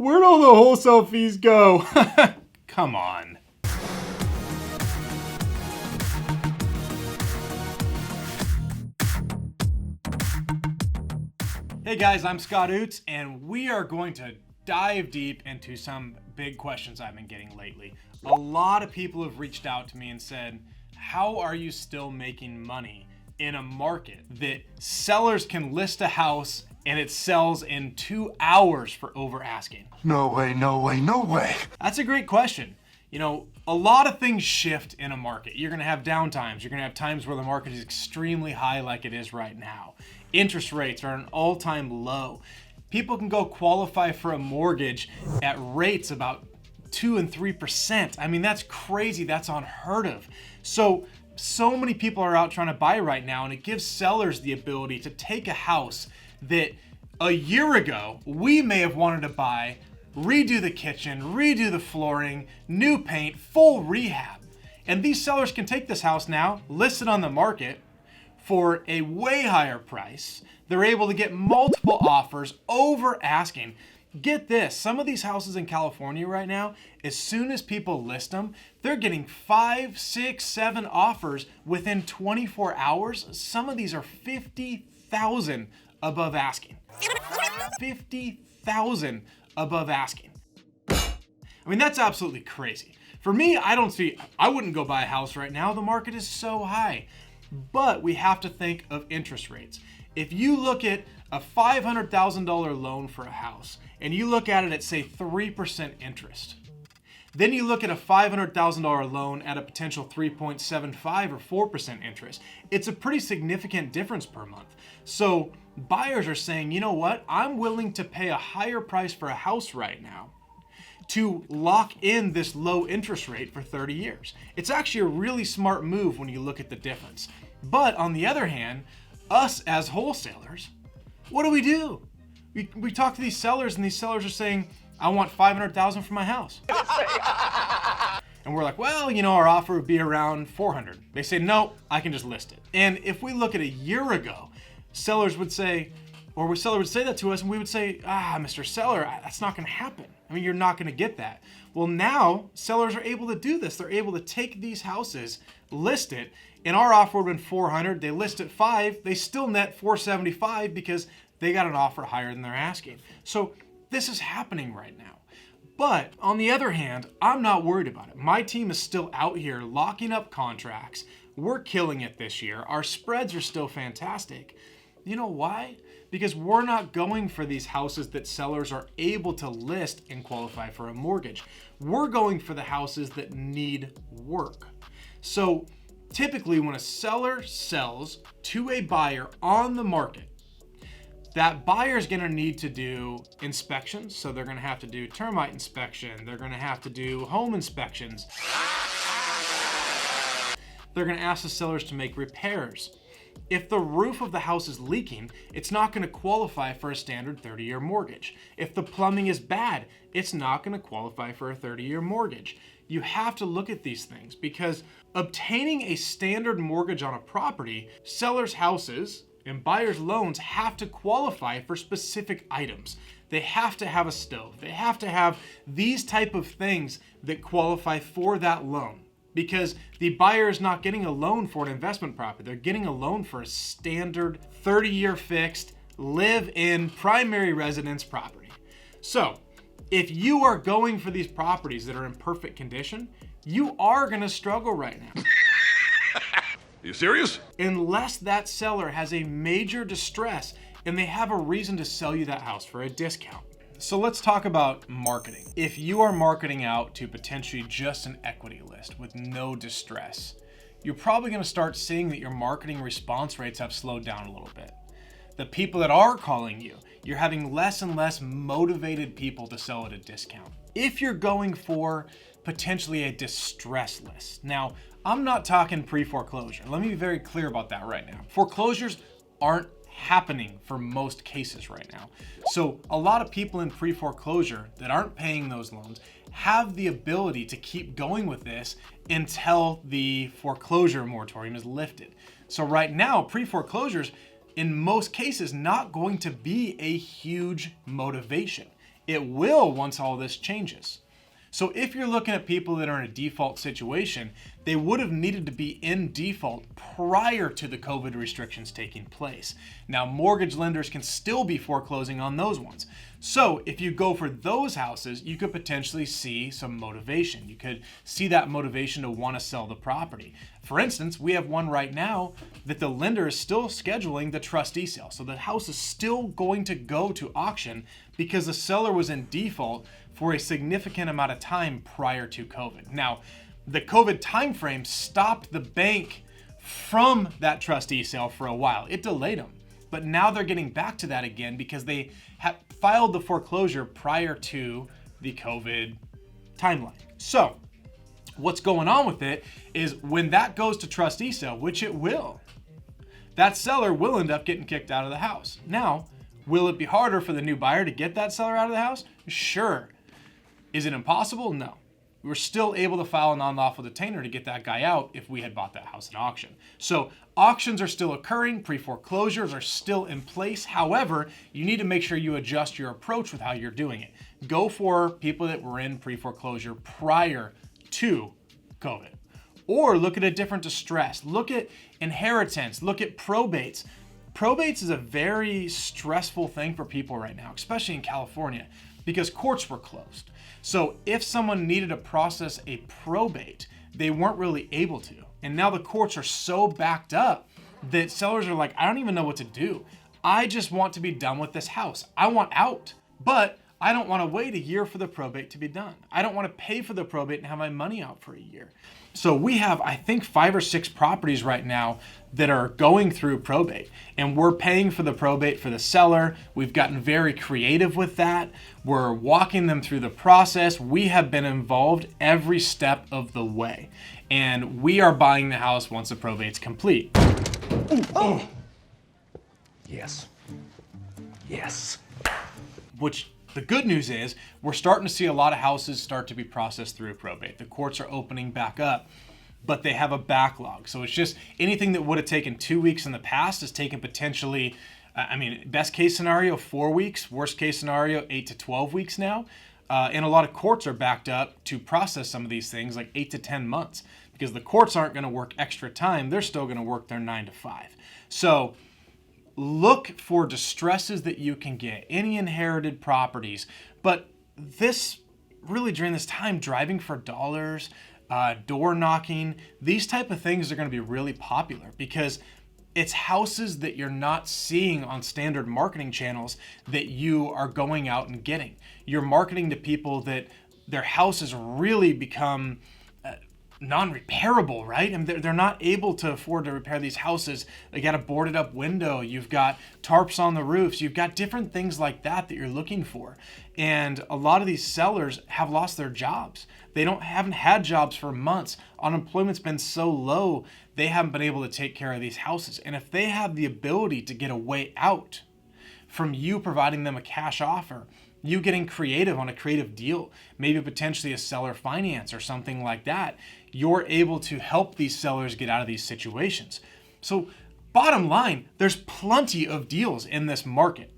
Where'd all the wholesale fees go? Come on. Hey guys, I'm Scott Oots, and we are going to dive deep into some big questions I've been getting lately. A lot of people have reached out to me and said, how are you still making money in a market that sellers can list a house and it sells in 2 hours for over asking? No way, no way, no way. That's a great question. You know, a lot of things shift in a market. You're gonna have downtimes. You're gonna have times where the market is extremely high like it is right now. Interest rates are at an all-time low. People can go qualify for a mortgage at rates about 2 and 3%. I mean, that's crazy. That's unheard of. So many people are out trying to buy right now, and it gives sellers the ability to take a house that a year ago we may have wanted to buy, redo the kitchen, redo the flooring, new paint, full rehab. And these sellers can take this house now, list it on the market for a way higher price. They're able to get multiple offers over asking. Get this, some of these houses in California right now, as soon as people list them, they're getting 5, 6, 7 offers within 24 hours. Some of these are $50,000 above asking. $50,000 above asking. I mean, that's absolutely crazy. For me, I wouldn't go buy a house right now. The market is so high. But we have to think of interest rates. If you look at a $500,000 loan for a house and you look at it at, say, 3% interest, then you look at a $500,000 loan at a potential 3.75 or 4% interest, it's a pretty significant difference per month. So buyers are saying, you know what, I'm willing to pay a higher price for a house right now to lock in this low interest rate for 30 years. It's actually a really smart move when you look at the difference. But on the other hand, us as wholesalers, what do? We talk to these sellers, and these sellers are saying, I want $500,000 for my house. And we're like, well, you know, our offer would be around $400,000. They say, no, I can just list it. And if we look at a year ago, sellers would say, or a seller would say that to us, and we would say, Mr. Seller, that's not gonna happen. I mean, you're not gonna get that. Well, now sellers are able to do this. They're able to take these houses, list it, and our offer would have been $400,000. They list at $5,000. They still net $475,000 because they got an offer higher than they're asking. So this is happening right now. But on the other hand, I'm not worried about it. My team is still out here locking up contracts. We're killing it this year. Our spreads are still fantastic. You know why? Because we're not going for these houses that sellers are able to list and qualify for a mortgage. We're going for the houses that need work. So typically when a seller sells to a buyer on the market, that buyer is going to need to do inspections. So they're going to have to do termite inspection. They're going to have to do home inspections. They're going to ask the sellers to make repairs. If the roof of the house is leaking, it's not going to qualify for a standard 30-year mortgage. If the plumbing is bad, it's not going to qualify for a 30-year mortgage. You have to look at these things because obtaining a standard mortgage on a property, sellers' houses and buyers' loans have to qualify for specific items. They have to have a stove. They have to have these type of things that qualify for that loan. Because the buyer is not getting a loan for an investment property. They're getting a loan for a standard 30-year fixed live-in primary residence property. So if you are going for these properties that are in perfect condition, you are going to struggle right now. Are you serious? Unless that seller has a major distress and they have a reason to sell you that house for a discount. So let's talk about marketing. If you are marketing out to potentially just an equity list with no distress, you're probably going to start seeing that your marketing response rates have slowed down a little bit. The people that are calling you, you're having less and less motivated people to sell at a discount. If you're going for potentially a distress list. Now, I'm not talking pre-foreclosure. Let me be very clear about that right now. Foreclosures aren't happening for most cases right now. So a lot of people in pre-foreclosure that aren't paying those loans have the ability to keep going with this until the foreclosure moratorium is lifted. So right now, pre-foreclosures, in most cases, not going to be a huge motivation. It will once all this changes. So if you're looking at people that are in a default situation, they would have needed to be in default prior to the COVID restrictions taking place. Now, mortgage lenders can still be foreclosing on those ones. So if you go for those houses, you could potentially see some motivation. You could see that motivation to want to sell the property. For instance, we have one right now that the lender is still scheduling the trustee sale. So the house is still going to go to auction because the seller was in default for a significant amount of time prior to COVID. Now, the COVID timeframe stopped the bank from that trustee sale for a while. It delayed them. But now they're getting back to that again because they filed the foreclosure prior to the COVID timeline. So what's going on with it is when that goes to trustee sale, which it will, that seller will end up getting kicked out of the house. Now, will it be harder for the new buyer to get that seller out of the house? Sure. Is it impossible? No. We're still able to file a non-lawful detainer to get that guy out if we had bought that house at auction. So auctions are still occurring, pre-foreclosures are still in place. However, you need to make sure you adjust your approach with how you're doing it. Go for people that were in pre-foreclosure prior to COVID. Or look at a different distress. Look at inheritance, look at probates. Probates is a very stressful thing for people right now, especially in California, because courts were closed. So if someone needed to process a probate, they weren't really able to. And now the courts are so backed up that sellers are like, I don't even know what to do. I just want to be done with this house. I want out, but I don't want to wait a year for the probate to be done. I don't want to pay for the probate and have my money out for a year. So we have, I think, 5 or 6 properties right now that are going through probate, and we're paying for the probate for the seller. We've gotten very creative with that. We're walking them through the process. We have been involved every step of the way, and we are buying the house once the probate's complete. Oh. Yes. Yes. Which the good news is we're starting to see a lot of houses start to be processed through probate. The courts are opening back up, but they have a backlog. So it's just anything that would have taken 2 weeks in the past is taking potentially, best case scenario, 4 weeks, worst case scenario, 8 to 12 weeks now. And a lot of courts are backed up to process some of these things like 8 to 10 months because the courts aren't going to work extra time. They're still going to work their 9 to 5. So look for distresses that you can get, any inherited properties. But this, really during this time, driving for dollars, door knocking, these type of things are going to be really popular because it's houses that you're not seeing on standard marketing channels that you are going out and getting. You're marketing to people that their houses really become non-repairable, right? And they're not able to afford to repair these houses. They got a boarded up window. You've got tarps on the roofs. You've got different things like that you're looking for. And a lot of these sellers have lost their jobs. They haven't had jobs for months. Unemployment's been so low, they haven't been able to take care of these houses. And if they have the ability to get a way out from you providing them a cash offer, you getting creative on a creative deal, maybe potentially a seller finance or something like that, you're able to help these sellers get out of these situations. So bottom line, there's plenty of deals in this market.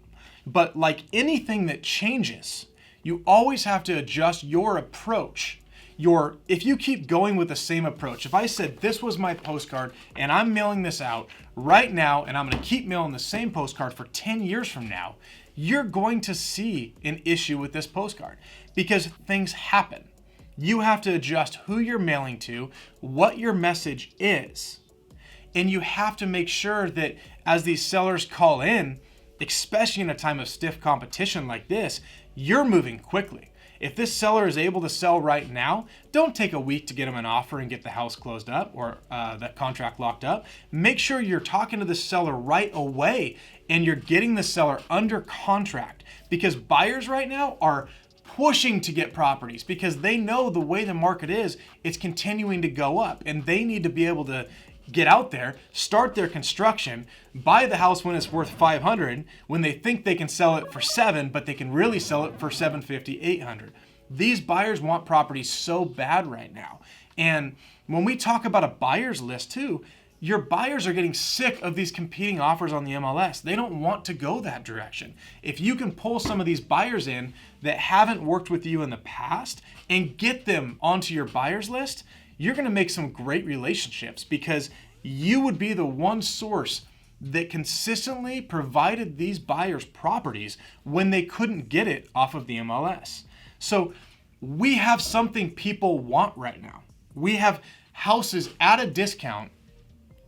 But like anything that changes, you always have to adjust your approach. If you keep going with the same approach, if I said this was my postcard and I'm mailing this out right now and I'm going to keep mailing the same postcard for 10 years from now, you're going to see an issue with this postcard because things happen. You have to adjust who you're mailing to, what your message is, and you have to make sure that as these sellers call in, especially in a time of stiff competition like this, you're moving quickly. If this seller is able to sell right now, don't take a week to get them an offer and get the house closed up or that contract locked up. Make sure you're talking to the seller right away and you're getting the seller under contract because buyers right now are pushing to get properties because they know the way the market is, it's continuing to go up and they need to be able to get out there, start their construction, buy the house when it's worth $500, when they think they can sell it for $700, but they can really sell it for $750, $800. These buyers want properties so bad right now. And when we talk about a buyer's list too, your buyers are getting sick of these competing offers on the MLS. They don't want to go that direction. If you can pull some of these buyers in that haven't worked with you in the past and get them onto your buyers list, you're going to make some great relationships because you would be the one source that consistently provided these buyers properties when they couldn't get it off of the MLS. So we have something people want right now. We have houses at a discount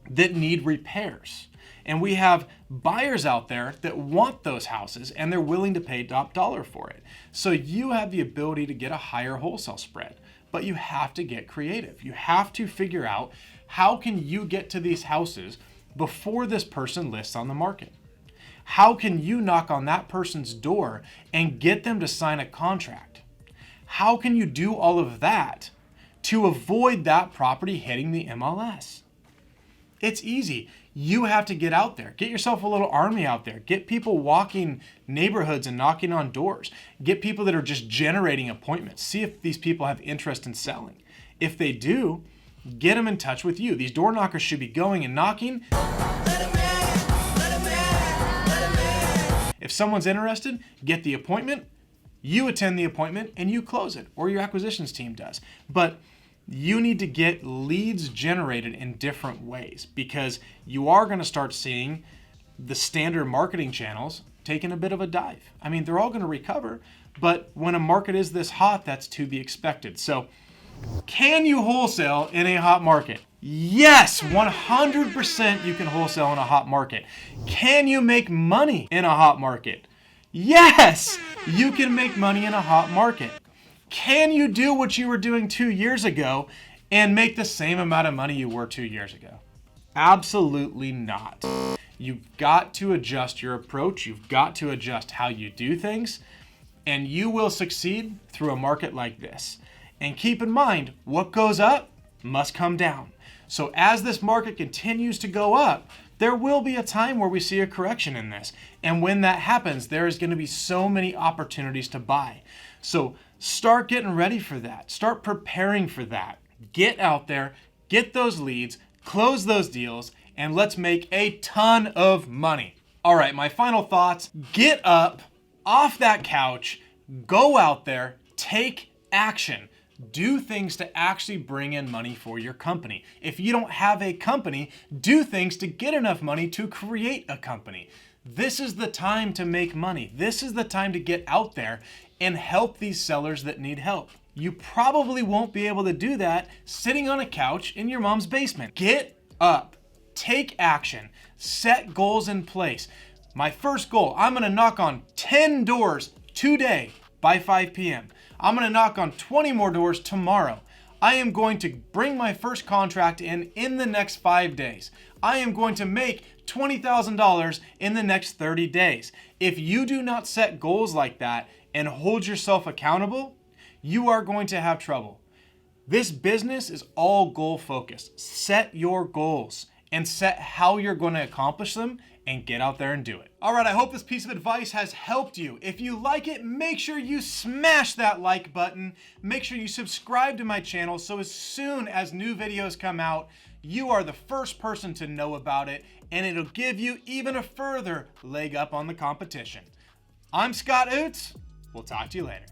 that need repairs. And we have buyers out there that want those houses and they're willing to pay top dollar for it. So you have the ability to get a higher wholesale spread, but you have to get creative. You have to figure out how can you get to these houses before this person lists on the market. How can you knock on that person's door and get them to sign a contract? How can you do all of that to avoid that property hitting the MLS? It's easy. You have to get out there. Get yourself a little army out there. Get people walking neighborhoods and knocking on doors. Get people that are just generating appointments. See if these people have interest in selling. If they do, get them in touch with you. These door knockers should be going and knocking. If someone's interested, get the appointment. You attend the appointment and you close it, or your acquisitions team does. But you need to get leads generated in different ways because you are going to start seeing the standard marketing channels taking a bit of a dive. I mean, they're all going to recover, but when a market is this hot, that's to be expected. So can you wholesale in a hot market? Yes, 100% you can wholesale in a hot market. Can you make money in a hot market? Yes, you can make money in a hot market. Can you do what you were doing 2 years ago and make the same amount of money you were 2 years ago? Absolutely not. You've got to adjust your approach. You've got to adjust how you do things, and you will succeed through a market like this. And keep in mind, what goes up must come down. So as this market continues to go up, there will be a time where we see a correction in this. And when that happens, there is going to be so many opportunities to buy. So start getting ready for that. Start preparing for that. Get out there, get those leads, close those deals, and let's make a ton of money. All right, my final thoughts. Get up off that couch, go out there, take action. Do things to actually bring in money for your company. If you don't have a company, do things to get enough money to create a company. This is the time to make money. This is the time to get out there and help these sellers that need help. You probably won't be able to do that sitting on a couch in your mom's basement. Get up, take action, set goals in place. My first goal, I'm gonna knock on 10 doors today by 5 p.m. I'm gonna knock on 20 more doors tomorrow. I am going to bring my first contract in the next 5 days. I am going to make $20,000 in the next 30 days. If you do not set goals like that and hold yourself accountable, you are going to have trouble. This business is all goal focused. Set your goals and set how you're going to accomplish them and get out there and do it. All right, I hope this piece of advice has helped you. If you like it, make sure you smash that like button. Make sure you subscribe to my channel so as soon as new videos come out, you are the first person to know about it, and it'll give you even a further leg up on the competition. I'm Scott Oots. We'll talk to you later.